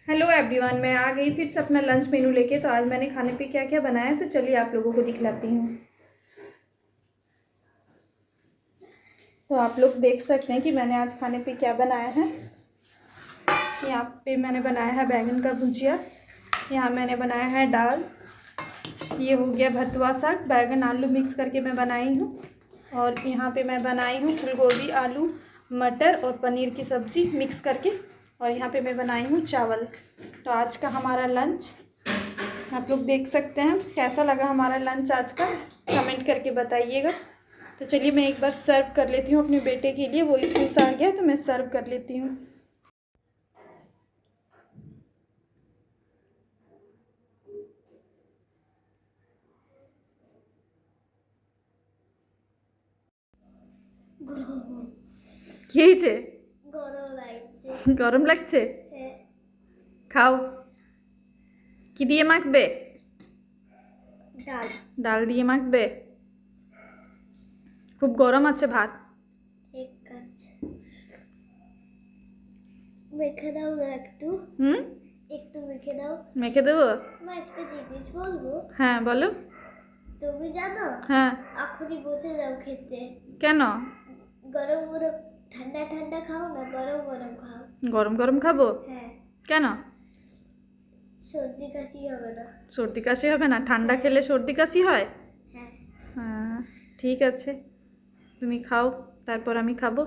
Hello everyone, मैं आ गई फिर से अपना लंच मेनू लेके। तो आज मैंने खाने पे क्या क्या बनाया है तो चलिए आप लोगों को दिखलाती हूँ। तो आप लोग देख सकते हैं कि मैंने आज खाने पे क्या बनाया है। यहाँ पे मैंने बनाया है बैंगन का भुजिया, यहाँ मैंने बनाया है दाल, ये हो गया भतवा साग बैंगन आलू मिक्स करके मैं बनाई हूँ, और यहाँ पे मैं बनाई हूँ फूलगोभी आलू मटर और पनीर की सब्ज़ी मिक्स करके, और यहाँ पे मैं बनाई हूँ चावल। तो आज का हमारा लंच आप लोग देख सकते हैं। कैसा लगा हमारा लंच आज का, कमेंट करके बताइएगा। तो चलिए मैं एक बार सर्व कर लेती हूँ अपने बेटे के लिए, वो स्कूल से आ गया तो मैं सर्व कर लेती हूँ। কি হয়েছে? গরম লাগছে? খাও। কি দিয়ে মাখবে? ডাল ডাল দিয়ে মাখবে? খুব গরম আছে ভাত। ঠিক আছে, মেখে দাও না একটু। একটু মেখে দাও। মেখে দেবো? মা একটা জিনিস বলবো? হ্যাঁ বলো। তুমি জানো? হ্যাঁ। এখনই বসে যাও খেতে। কেন? গরম গরম ঠান্ডা ঠান্ডা খাও না, গরম গরম খাও। গরম গরম খাবো? হ্যাঁ। কেন? সর্দি কাশি হবে না। সর্দি কাশি হবে না? ঠান্ডা খেলে সর্দি কাশি হয়? হ্যাঁ। হ্যাঁ ঠিক আছে, তুমি খাও তারপর আমি খাবো।